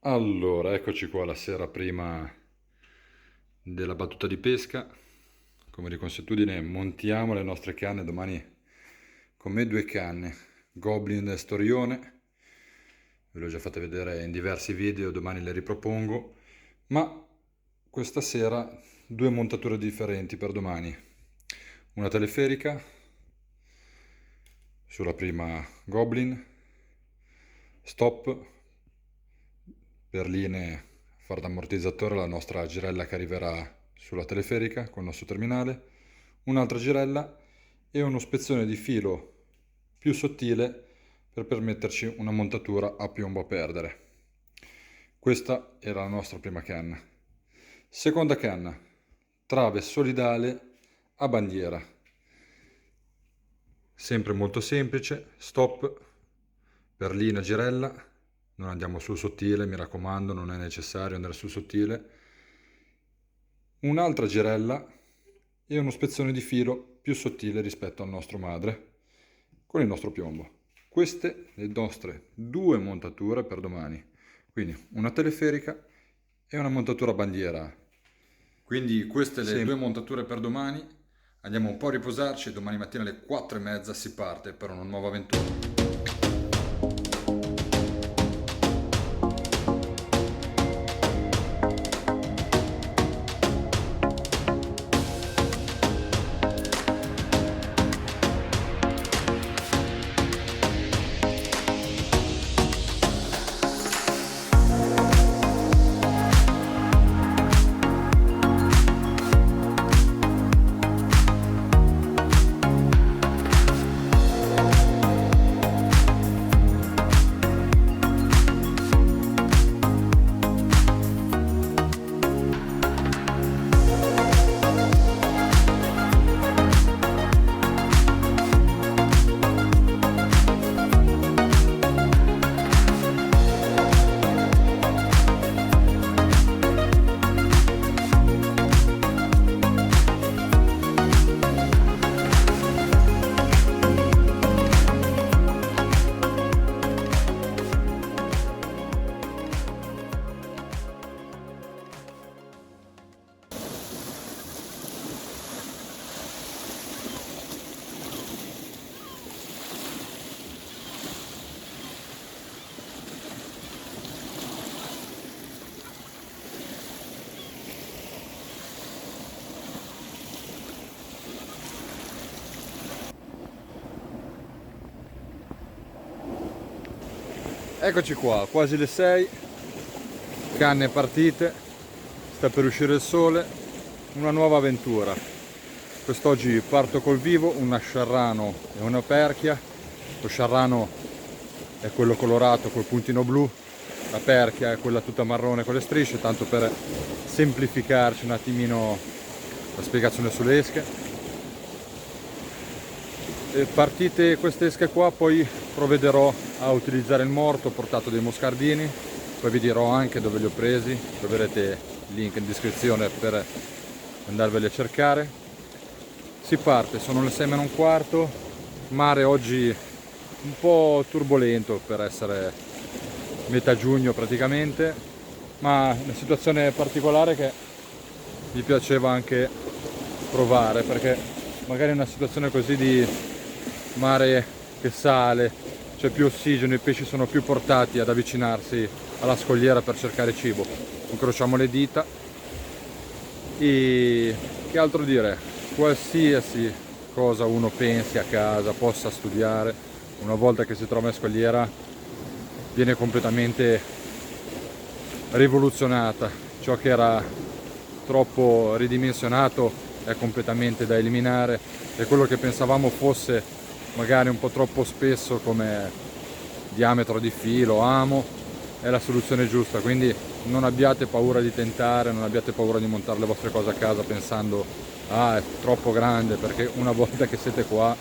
Allora, eccoci qua la sera prima della battuta di pesca. Come di consuetudine montiamo le nostre canne domani con me due canne Goblin Storione. Ve le ho già fatte vedere in diversi video, domani le ripropongo. Ma questa sera due montature differenti per domani. Una teleferica sulla prima Goblin, stop, perline, far da ammortizzatore alla nostra girella che arriverà sulla teleferica con il nostro terminale, un'altra girella e uno spezzone di filo più sottile per permetterci una montatura a piombo a perdere. Questa era la nostra prima canna. Seconda canna, trave solidale a bandiera. Sempre molto semplice, stop, perlina, girella, non andiamo sul sottile, mi raccomando, non è necessario andare sul sottile. Un'altra girella e uno spezzone di filo più sottile rispetto al nostro madre con il nostro piombo. Queste le nostre due montature per domani, quindi una teleferica e una montatura bandiera. Quindi queste le due montature per domani. Andiamo un po' a riposarci e domani mattina alle 4:30 si parte per una nuova avventura. Eccoci qua, quasi le 6, canne partite, sta per uscire il sole, una nuova avventura. Quest'oggi parto col vivo, una sciarrano e una perchia. Lo sciarrano è quello colorato col puntino blu, la perchia è quella tutta marrone con le strisce, tanto per semplificarci un attimino la spiegazione sulle esche. E partite queste esche qua, poi provvederò a utilizzare il morto, ho portato dei moscardini, poi vi dirò anche dove li ho presi, troverete il link in descrizione per andarveli a cercare. Si parte, sono le 6:15, mare oggi un po' turbolento per essere metà giugno praticamente, ma una situazione particolare che mi piaceva anche provare, perché magari una situazione così di mare che sale, c'è più ossigeno, i pesci sono più portati ad avvicinarsi alla scogliera per cercare cibo. Incrociamo le dita e che altro dire, qualsiasi cosa uno pensi a casa, possa studiare, una volta che si trova in scogliera viene completamente rivoluzionata. Ciò che era troppo ridimensionato è completamente da eliminare e quello che pensavamo fosse magari un po' troppo spesso come diametro di filo, amo, è la soluzione giusta. Quindi non abbiate paura di tentare, non abbiate paura di montare le vostre cose a casa pensando ah, è troppo grande, perché una volta che siete qua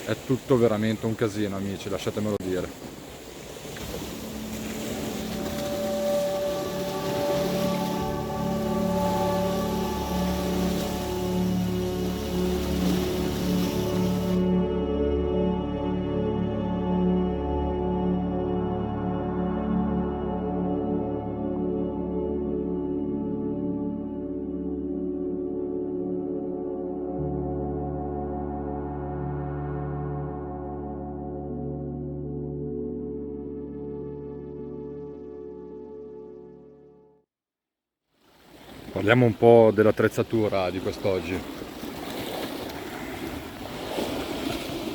è tutto veramente un casino, amici, lasciatemelo dire. Parliamo un po' dell'attrezzatura di quest'oggi.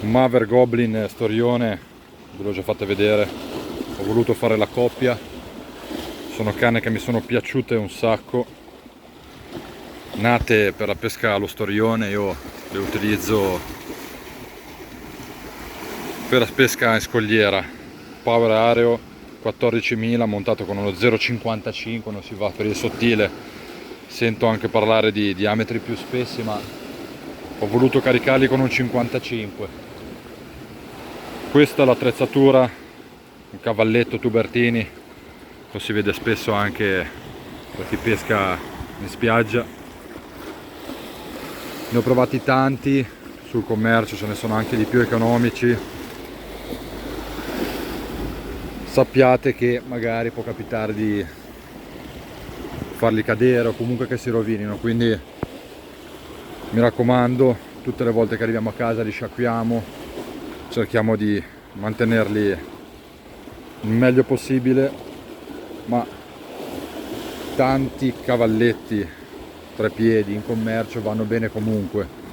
Un Maver Goblin storione, ve l'ho già fatta vedere, ho voluto fare la coppia, sono canne che mi sono piaciute un sacco, nate per la pesca allo storione, io le utilizzo per la pesca in scogliera, power areo 14.000 montato con uno 0,55, non si va per il sottile. Sento anche parlare di diametri più spessi, ma ho voluto caricarli con un 55. Questa è l'attrezzatura, un cavalletto Tubertini, lo si vede spesso anche per chi pesca in spiaggia. Ne ho provati tanti sul commercio, ce ne sono anche di più economici. Sappiate che magari può capitare di farli cadere o comunque che si rovinino, quindi mi raccomando, tutte le volte che arriviamo a casa li sciacquiamo, cerchiamo di mantenerli il meglio possibile, ma tanti cavalletti 3 piedi in commercio vanno bene comunque.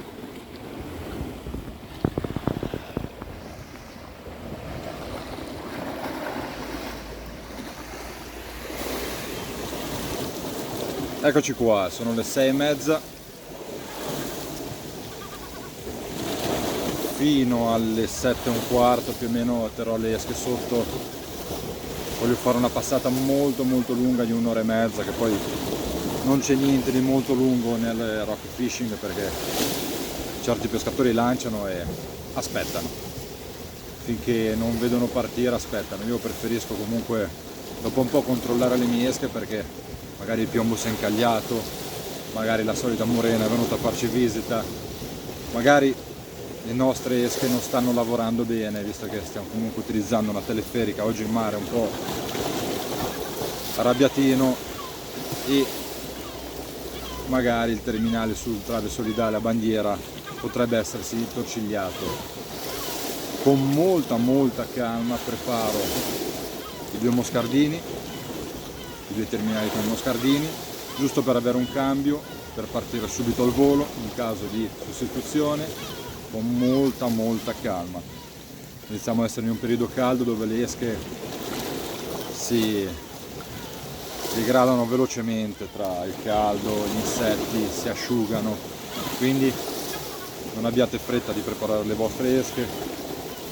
Eccoci qua, sono le 6:30, fino alle 7:15 più o meno terrò le esche sotto. Voglio fare una passata molto lunga di 1 ora e mezza, che poi non c'è niente di molto lungo nel rock fishing, perché certi pescatori lanciano e aspettano, finché non vedono partire aspettano. Io preferisco comunque dopo un po' controllare le mie esche, perché magari il piombo si è incagliato, magari la solita murena è venuta a farci visita, magari le nostre esche non stanno lavorando bene, visto che stiamo comunque utilizzando una teleferica oggi in mare un po' arrabbiatino, e magari il terminale sul trave solidale a bandiera potrebbe essersi torcigliato. Con molta calma preparo i 2 moscardini, i 2 terminali con i moscardini, giusto per avere un cambio, per partire subito al volo in caso di sostituzione, con molta calma. Iniziamo ad essere in un periodo caldo dove le esche si degradano velocemente tra il caldo, gli insetti si asciugano, quindi non abbiate fretta di preparare le vostre esche,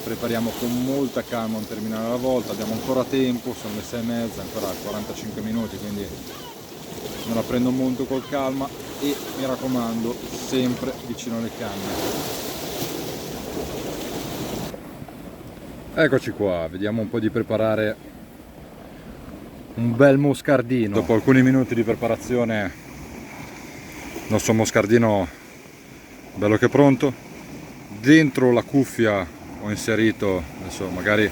prepariamo con molta calma un terminale alla volta, abbiamo ancora tempo, sono le 6:30, ancora 45 minuti, quindi me la prendo molto col calma e mi raccomando, sempre vicino alle canne. Eccoci qua, vediamo un po' di preparare un bel moscardino. Dopo alcuni minuti di preparazione il nostro moscardino bello che pronto. Dentro la cuffia ho inserito, adesso magari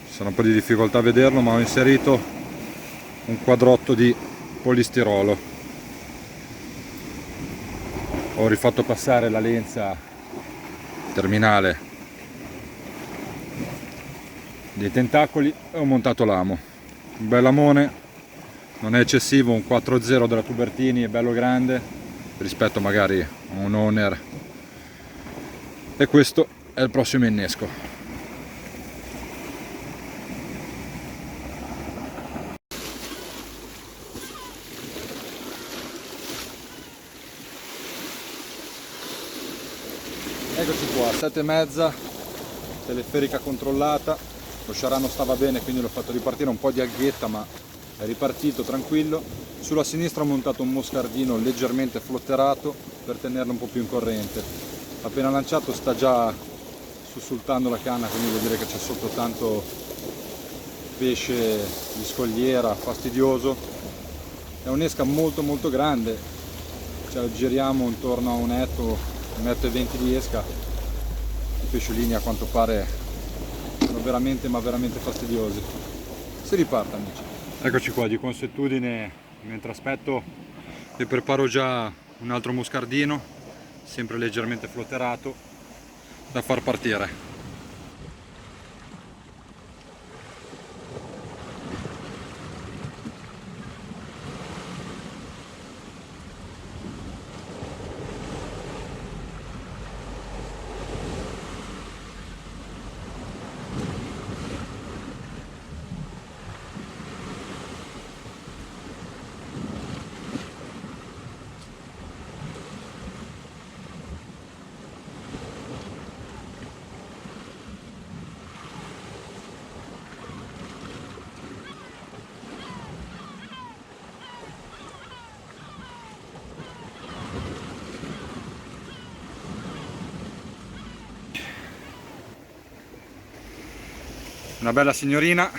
ci sarà un po' di difficoltà a vederlo, ma ho inserito un quadrotto di polistirolo. Ho rifatto passare la lenza terminale dei tentacoli e ho montato l'amo. Un bel lamone, non è eccessivo, un 4.0 della Tubertini, è bello grande rispetto magari a un owner, e questo è il prossimo innesco. Eccoci qua, 7:30, teleferica controllata. Lo sciarano stava bene, quindi l'ho fatto ripartire, un po' di alghetta, ma è ripartito tranquillo. Sulla sinistra ho montato un moscardino leggermente flotterato per tenerlo un po' più in corrente. Appena lanciato sta già sussultando la canna, quindi vuol dire che c'è sotto tanto pesce di scogliera fastidioso. È un'esca molto grande, ci aggiriamo intorno a 1,20 di esca. I pesciolini a quanto pare sono veramente fastidiosi. Si riparte, amici. Eccoci qua, di consuetudine, mentre aspetto vi preparo già un altro moscardino, sempre leggermente flotterato, da far partire. Una bella signorina,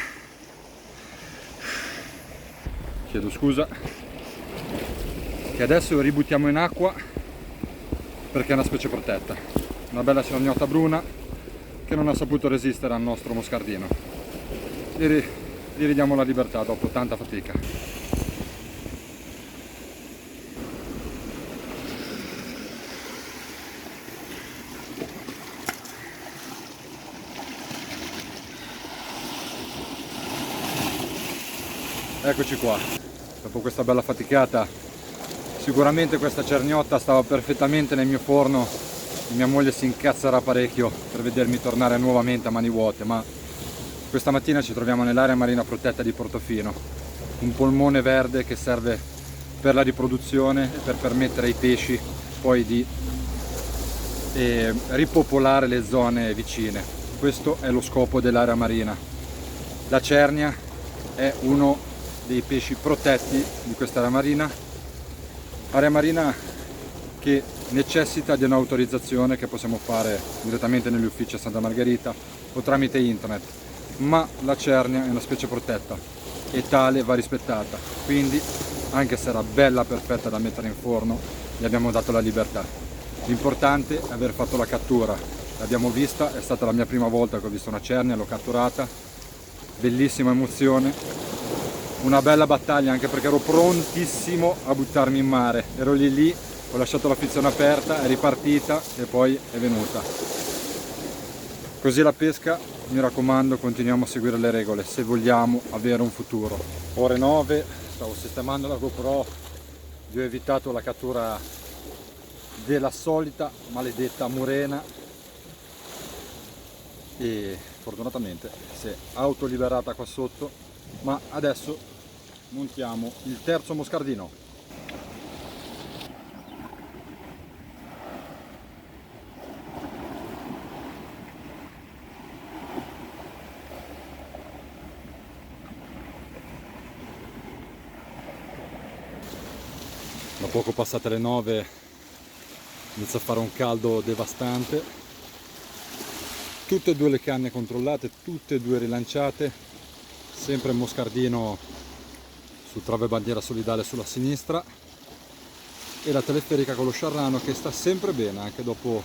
chiedo scusa, che adesso ributtiamo in acqua perché è una specie protetta. Una bella cerniota bruna che non ha saputo resistere al nostro moscardino. Gli ridiamo la libertà dopo tanta fatica. Eccoci qua, dopo questa bella faticata. Sicuramente questa cerniotta stava perfettamente nel mio forno e mia moglie si incazzerà parecchio per vedermi tornare nuovamente a mani vuote, ma questa mattina ci troviamo nell'area marina protetta di Portofino, un polmone verde che serve per la riproduzione e per permettere ai pesci poi di ripopolare le zone vicine. Questo è lo scopo dell'area marina. La cernia è uno dei pesci protetti di questa area marina che necessita di un'autorizzazione che possiamo fare direttamente negli uffici a Santa Margherita o tramite internet, ma la cernia è una specie protetta e tale va rispettata, quindi anche se era bella perfetta da mettere in forno, gli abbiamo dato la libertà. L'importante è aver fatto la cattura, l'abbiamo vista, è stata la mia prima volta che ho visto una cernia, l'ho catturata, bellissima emozione. Una bella battaglia anche perché ero prontissimo a buttarmi in mare, ero lì, ho lasciato la frizione aperta, è ripartita e poi è venuta. Così la pesca, mi raccomando, continuiamo a seguire le regole se vogliamo avere un futuro. Ore 9, stavo sistemando la GoPro, vi ho evitato la cattura della solita maledetta murena e fortunatamente si è autoliberata qua sotto. Ma adesso montiamo il terzo moscardino. Da poco passate le 9 inizia a fare un caldo devastante. Tutte e due le canne controllate, tutte e due rilanciate. Sempre moscardino su trave bandiera solidale sulla sinistra e la teleferica con lo sciarrano che sta sempre bene anche dopo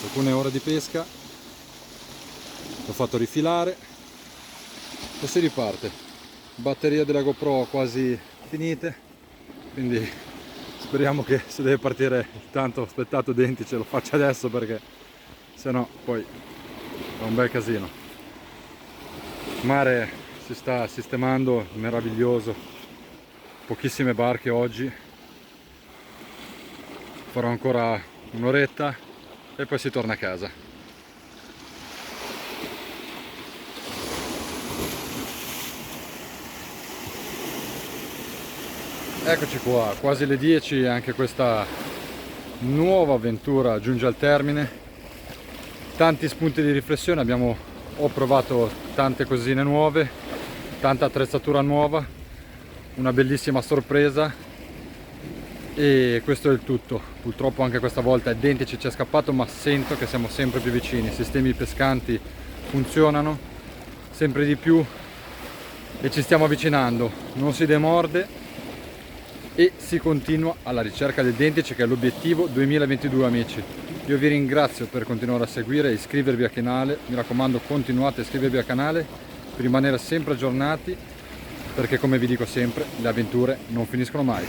alcune ore di pesca. L'ho fatto rifilare e si riparte. Batteria della GoPro quasi finite, quindi speriamo che se deve partire il tanto aspettato Dentice lo faccia adesso, perché sennò poi è un bel casino. Il mare si sta sistemando, meraviglioso, pochissime barche oggi, farò ancora un'oretta e poi si torna a casa. Eccoci qua, quasi le 10, anche questa nuova avventura giunge al termine. Tanti spunti di riflessione, ho provato tante cosine nuove, tanta attrezzatura nuova, una bellissima sorpresa e questo è il tutto. Purtroppo anche questa volta il Dentice ci è scappato, ma sento che siamo sempre più vicini, i sistemi pescanti funzionano sempre di più e ci stiamo avvicinando, non si demorde e si continua alla ricerca del Dentice, che è l'obiettivo 2022, amici. Io vi ringrazio per continuare a seguire e iscrivervi al canale, mi raccomando continuate a iscrivervi al canale per rimanere sempre aggiornati, perché come vi dico sempre le avventure non finiscono mai.